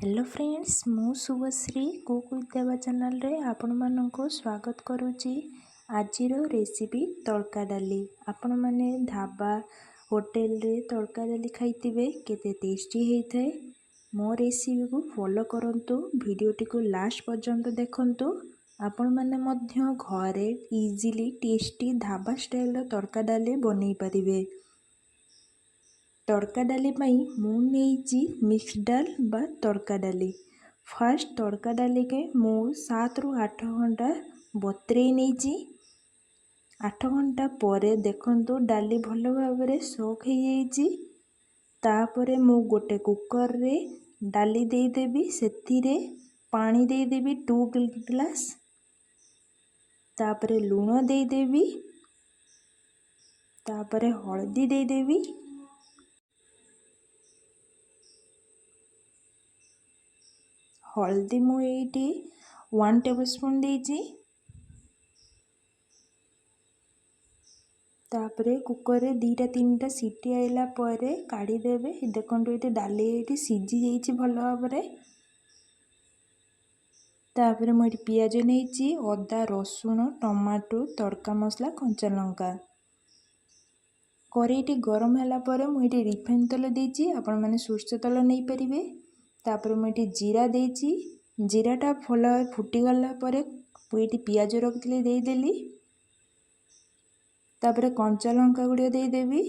Hello friends मु Shubhashree cook with देवा channel रे आपण मानक स्वागत करुच्ची। आज रेसिपी तड़का डाली आपण माने ढाबा होटेल रे तड़का डाली खाइथिबे केते टेस्टी होता है। मो रेसिपी को फॉलो करंतु वीडियोटी को लास्ट पर्यंत देखंतु आपण माने मध्य घरे इजीली टेस्टी ढाबा स्टाइल तड़का डाली बनै परिबे। तड़का डाली मु नहीं मिक्स डाल बा तड़का डाली। फास्ट तड़का डाली के मु 7 ରୁ 8 घंटा बतरे नहीं। 8 घंटा पर देखंतु डाली भल भाव सोख हो तापरे मु गोटे कुकर रे डाली देदेवी सेथिरे पानी देदेवी 2 ग्लास तापरे लूण देदेवी तापरे हल्दी देदेवी हल्दी मु एटी 1 टेबल स्पून देजी। तापरे कुकर रे 2-3टा सीटी आइला परे काढ़ी देबे। देखंतु एटी डाली एटी सिझी जाइछि भल भाबरे। तापरे मु एटी पियाज नेइछि, अदा रसुण टमाटो तड़का मसला कंचा लंका। करेईटी गरम होला परे मु एटी रिफाइन तेल देइछि, आपण माने सोरष तेल नै परिबे। तापर मुझे जीरा देची, जीराटा भल फुटी गला परे मुझे पियाज रखी देदेली। तापर कंचा लंका गुड़िया देदेवी।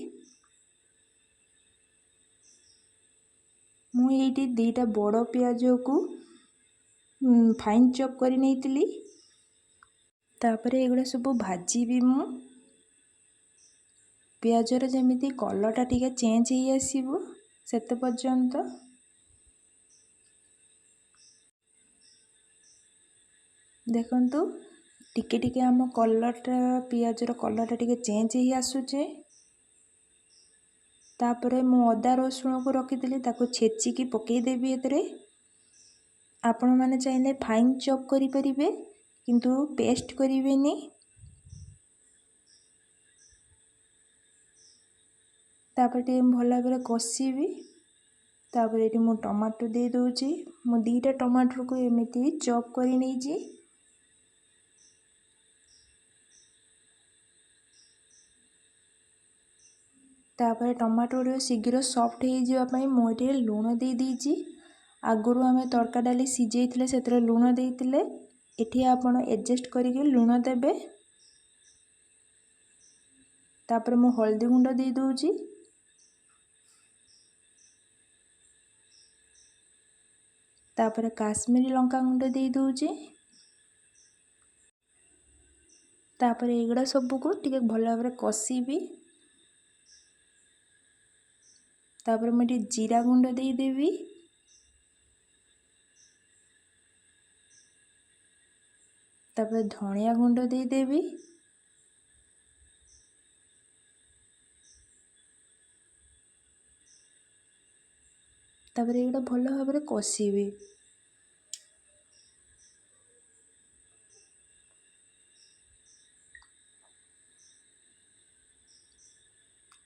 मुझे 2टा बड़ पियाज को फाइन चॉप कर नहीं। तापर एगुड़ा सब भाजी मु पियाजर जमीती कलरटा टिके चेंज हो आसीबो सेते पर्यंत। देखंतु टिके टिके आम कलरटा पियाजर कलरटा टिके चेंज हो आसुचे। तापरे मु अदा रसुण को रखी ताको छेचिकी पकईदेवी। एतरे आपण माने चाइले फाइन चॉप करि परिबे किंतु पेस्ट करिवेनी। तापर टे भल भाव कषिबी। तापर ये मु टमाटो दे दूची। मु 2टा टमाटर को एमिति चॉप करि नेइची। तापर टमाटो शीघ्र सॉफ्ट हो जावाई मुझे लूण दे दीची। आगुरी आम तड़का डाली सीझे से लूण देते एठी आपण एडजस्ट करके लूण देबे। तापर मु हल्दी गुंड दे दूची। तापर काश्मीरी लंका गुंड दे दूची। तापर एगुड़ा सबको टिके भल भाव कषिबी। तापर मुझे जीरा गुंड दे देवी। तापर धनिया गुंड दे देवी। तापर एगुड़ा भल भाव कषिबी।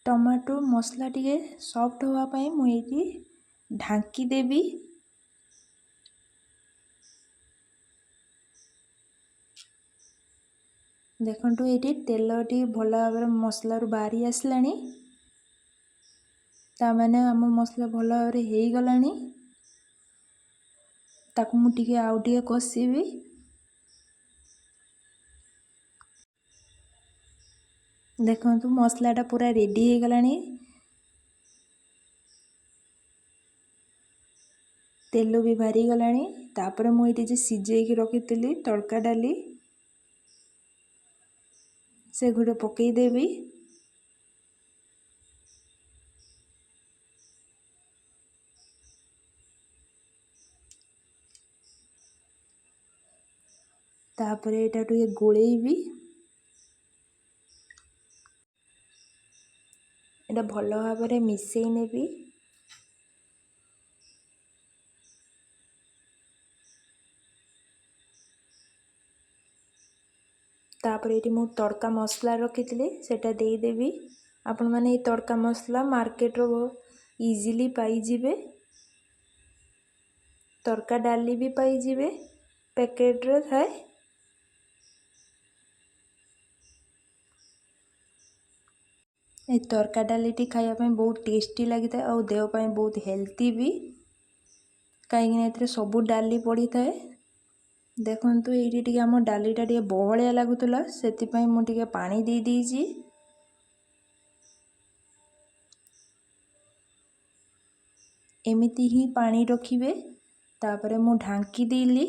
टमाटो मसला टिके सॉफ्ट होवाई मुझे ढांकी देवी। देखंतु ये तेल टी भल भाव मसला बाहरी आसलानी। तामाने आम मसला भल भाव हो गलानी। ताकू मु टिके आउ टिके कषिबी। देखंतु मसलाटा पूरा रेडी हो गलानी। तेल भी बाहरी गलानी। तापर मुझे जे सिझेकी रखी तड़का डाली से गुड़े पकईदेवी। तापर एटा टिके गोलेबी। एटा भल भाव मिसई नेबी। तापर ये मु तड़का मसला रखी सेटा देदेवी। आपण माने ये तड़का मसला मार्केट रो इजीली पाई जिबे। ତଡ଼କା ଡାଲି ବି ପାଇଯିବେ, ପ୍ୟାକେଟ୍ରେ ଥାଏ। এই ତଡ଼କା ଡାଲିଟି ଖାଇବା ପାଇଁ ବହୁତ ଟେଷ୍ଟି ଲାଗିଥାଏ ଆଉ ଦେହ ପାଇଁ ବହୁତ ହେଲ୍ଦି ବି, କାହିଁକିନା ଏଥିରେ ସବୁ ଡାଲି ପଡ଼ିଥାଏ। ଦେଖନ୍ତୁ ଏଇଠି ଟିକେ ଆମ ଡାଲିଟା ଟିକେ ବହଳିଆ ଲାଗୁଥିଲା, ସେଥିପାଇଁ ମୁଁ ଟିକେ ପାଣି ଦେଇଛି। ଏମିତି ହିଁ ପାଣି ରଖିବେ। ତାପରେ ମୁଁ ଢାଙ୍କି ଦେଲି,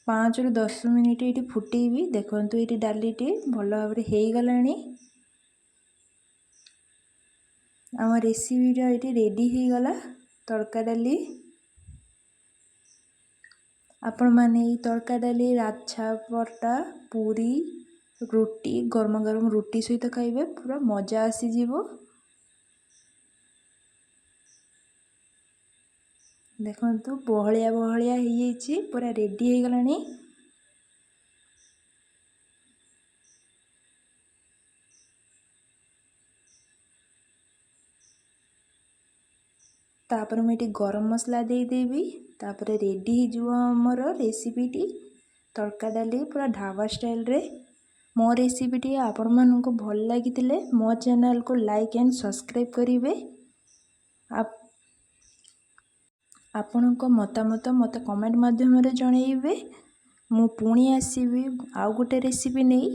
5ରୁ 10 ମିନିଟ୍ ଏଇଠି ଫୁଟେଇବି। ଦେଖନ୍ତୁ ଏଇଠି ଡାଲିଟି ଭଲ ଭାବରେ ହେଇଗଲାଣି। ଆମ ରେସିପିଟା ଏଇଠି ରେଡ଼ି ହେଇଗଲା, ତଡ଼କା ଡାଲି। ଆପଣମାନେ ଏଇ ତଡ଼କା ଡାଲି ଲାଛା ପରଟା, ପୁରୀ, ରୁଟି, ଗରମ ଗରମ ରୁଟି ସହିତ ଖାଇବେ, ପୁରା ମଜା ଆସିଯିବ। ଦେଖନ୍ତୁ ବହଳିଆ ବହଳିଆ ହେଇଯାଇଛି, ପୁରା ରେଡ଼ି ହେଇଗଲାଣି। ତାପରେ ମୁଁ ଏଠି ଗରମ ମସଲା ଦେଇଦେବି। ତାପରେ ରେଡ଼ି ହେଇଯିବ ଆମର ରେସିପିଟି, ତଡ଼କା ଡାଲି ପୁରା ଢାବା ଷ୍ଟାଇଲ୍ରେ। ମୋ ରେସିପିଟି ଆପଣମାନଙ୍କୁ ଭଲ ଲାଗିଥିଲେ ମୋ ଚ୍ୟାନେଲକୁ ଲାଇକ୍ ଆଣ୍ଡ ସବସ୍କ୍ରାଇବ୍ କରିବେ। ଆପଣଙ୍କ ମତାମତ ମୋତେ କମେଣ୍ଟ ମାଧ୍ୟମରେ ଜଣାଇବେ। ମୁଁ ପୁଣି ଆସିବି ଆଉ ଗୋଟେ ରେସିପି ନେଇ।